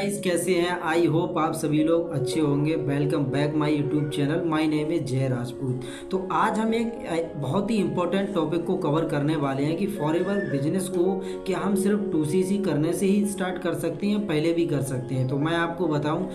Guys कैसे हैं। I hope आप सभी लोग अच्छे होंगे। Welcome back my YouTube channel. My name is जय राजपूत। तो आज हम एक बहुत ही इंपॉर्टेंट टॉपिक को कवर करने वाले हैं कि फॉरएवर बिजनेस को क्या हम सिर्फ 2cc करने से ही स्टार्ट कर सकते हैं, पहले भी कर सकते हैं। तो मैं आपको बताऊं,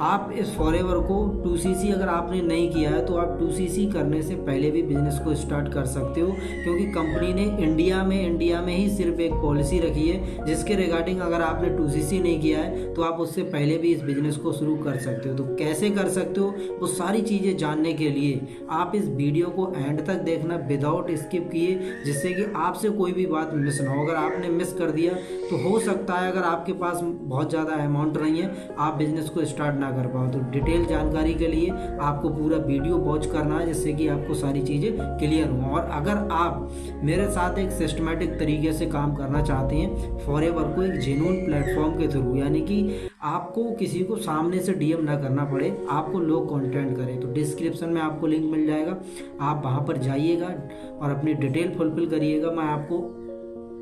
आप इस फॉरएवर को 2cc अगर आपने नहीं किया है तो आप 2cc करने से पहले भी बिजनेस को स्टार्ट कर सकते हो, क्योंकि कंपनी ने इंडिया में ही सिर्फ एक पॉलिसी रखी है जिसके रिगार्डिंग अगर आपने 2cc नहीं किया है तो आप उससे पहले भी इस बिजनेस को शुरू कर सकते हो। तो कैसे कर सकते हो वो सारी चीज़ें जानने के लिए आप इस वीडियो को एंड तक देखना विदाउट स्किप किए, जिससे कि आपसे कोई भी बात मिस ना हो। अगर आपने मिस कर दिया तो हो सकता है अगर आपके पास बहुत ज़्यादा अमाउंट नहीं है आप बिजनेस को स्टार्ट ना कर पाओ। तो डिटेल जानकारी के लिए आपको पूरा वीडियो वॉच करना है, जिससे कि आपको सारी चीज़ें क्लियर हों। और अगर आप मेरे साथ एक सिस्टमेटिक तरीके से काम करना चाहते हैं फॉरएवर को एक जेन्युइन प्लेटफॉर्म के थ्रू, यानी कि आपको किसी को सामने से डीएम ना करना पड़े, आपको लोग कांटेक्ट करें, तो डिस्क्रिप्शन में आपको लिंक मिल जाएगा। आप वहां पर जाइएगा और अपनी डिटेल फुलफिल करिएगा। मैं आपको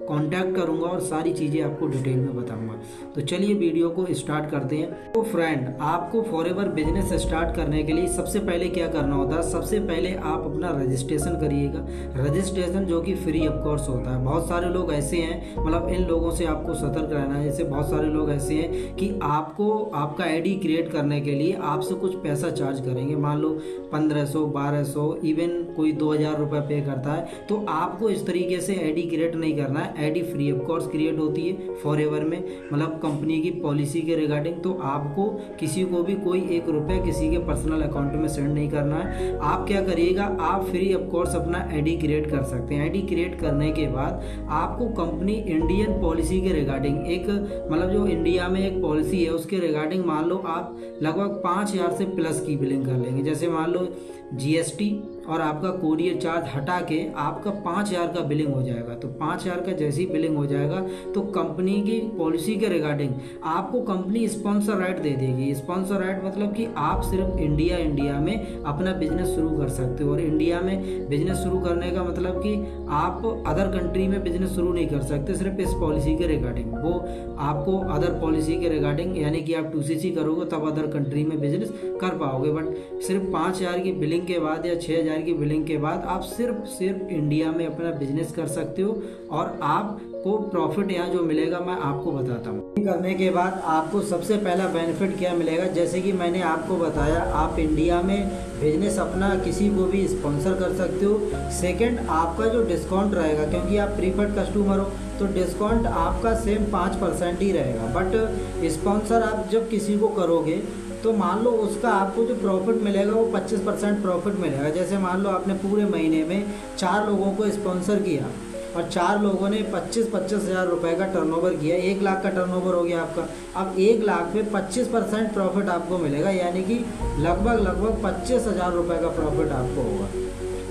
कांटेक्ट करूंगा और सारी चीज़ें आपको डिटेल में बताऊंगा। तो चलिए वीडियो को स्टार्ट करते हैं। तो फ्रेंड, आपको फॉरएवर बिजनेस स्टार्ट करने के लिए सबसे पहले क्या करना होता है, सबसे पहले आप अपना रजिस्ट्रेशन करिएगा। रजिस्ट्रेशन जो कि फ्री ऑफ कोर्स होता है। बहुत सारे लोग ऐसे हैं, मतलब इन लोगों से आपको सतर्क रहना है। जैसे बहुत सारे लोग ऐसे हैं कि आपको आपका आईडी क्रिएट करने के लिए आपसे कुछ पैसा चार्ज करेंगे, मान लो 1500, 1200, इवन कोई 2000 रुपये पे करता है। तो आपको इस तरीके से आईडी क्रिएट नहीं करना है। ID free of course create होती है फॉरएवर में, मतलब कंपनी की पॉलिसी के रिगार्डिंग। तो आपको किसी को भी कोई 1 रुपया किसी के पर्सनल अकाउंट में सेंड नहीं करना है। आप क्या करिएगा, आप फ्री ऑफ कोर्स अपना आईडी क्रिएट कर सकते हैं। आईडी क्रिएट करने के बाद आपको कंपनी इंडियन पॉलिसी के रिगार्डिंग एक, मतलब जो इंडिया में एक पॉलिसी है उसके रिगार्डिंग मान लो आप लगभग 5000 से प्लस की बिलिंग कर लेंगे। जैसे मान लो जीएसटी और आपका कोरियर चार्ज हटा के आपका 5000 का बिलिंग हो जाएगा। तो 5000 का जैसी बिलिंग हो जाएगा तो कंपनी की पॉलिसी के रिगार्डिंग आपको कंपनी स्पॉन्सर राइट दे देगी। स्पॉन्सर राइट मतलब कि आप सिर्फ इंडिया में अपना बिजनेस शुरू कर सकते हो। और इंडिया में बिजनेस शुरू करने का मतलब कि आप अदर कंट्री में बिजनेस शुरू नहीं कर सकते, सिर्फ इस पॉलिसी के रिगार्डिंग। वो आपको अदर पॉलिसी के रिगार्डिंग, यानी कि आप 2cc करोगे तब अदर कंट्री में बिजनेस कर पाओगे। बट सिर्फ 5000 की बिलिंग के बाद या 6000 की बिलिंग के बाद आप सिर्फ इंडिया में अपना बिजनेस कर सकते हो। और आपको प्रॉफिट यहाँ जो मिलेगा मैं आपको बताता हूँ। करने के बाद आपको सबसे पहला बेनिफिट क्या मिलेगा, जैसे कि मैंने आपको बताया, आप इंडिया में बिजनेस अपना किसी को भी स्पॉन्सर कर सकते हो। सेकंड, आपका जो डिस्काउंट रहेगा, क्योंकि आप प्रीफर्ड कस्टमर हो तो डिस्काउंट आपका सेम 5% ही रहेगा। बट स्पॉन्सर आप जब किसी को करोगे तो मान लो उसका आपको जो प्रॉफिट मिलेगा वो 25% प्रॉफिट मिलेगा। जैसे मान लो आपने पूरे महीने में 4 लोगों को स्पॉन्सर किया और 4 लोगों ने 25-25 हज़ार रुपये का टर्नओवर किया, 1 लाख का टर्नओवर हो गया आपका। अब 1 लाख में 25% प्रॉफिट आपको मिलेगा, यानी कि लगभग 25,000 रुपये का प्रॉफिट आपको होगा।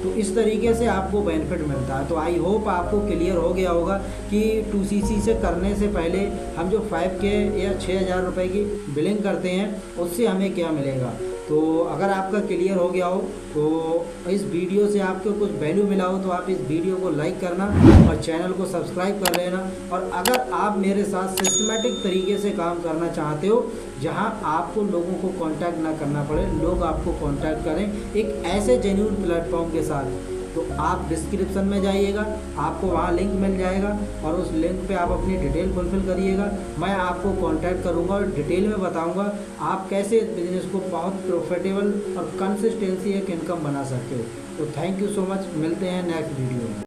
तो इस तरीके से आपको बेनिफिट मिलता है। तो आई होप आपको क्लियर हो गया होगा कि 2cc से करने से पहले हम जो 5K या 6000 रुपये की बिलिंग करते हैं उससे हमें क्या मिलेगा। तो अगर आपका क्लियर हो गया हो तो इस वीडियो से आपको कुछ वैल्यू मिला हो तो आप इस वीडियो को लाइक करना और चैनल को सब्सक्राइब कर लेना। और अगर आप मेरे साथ सिस्टमेटिक तरीके से काम करना चाहते हो जहां आपको लोगों को कांटेक्ट ना करना पड़े, लोग आपको कांटेक्ट करें एक ऐसे जेन्युइन प्लेटफॉर्म के साथ, तो आप डिस्क्रिप्शन में जाइएगा, आपको वहाँ लिंक मिल जाएगा और उस लिंक पे आप अपनी डिटेल फुलफिल करिएगा। मैं आपको कांटेक्ट करूँगा और डिटेल में बताऊँगा आप कैसे बिजनेस को बहुत प्रॉफिटेबल और कंसिस्टेंसी एक इनकम बना सकते हो। तो थैंक यू सो मच, मिलते हैं नेक्स्ट वीडियो में।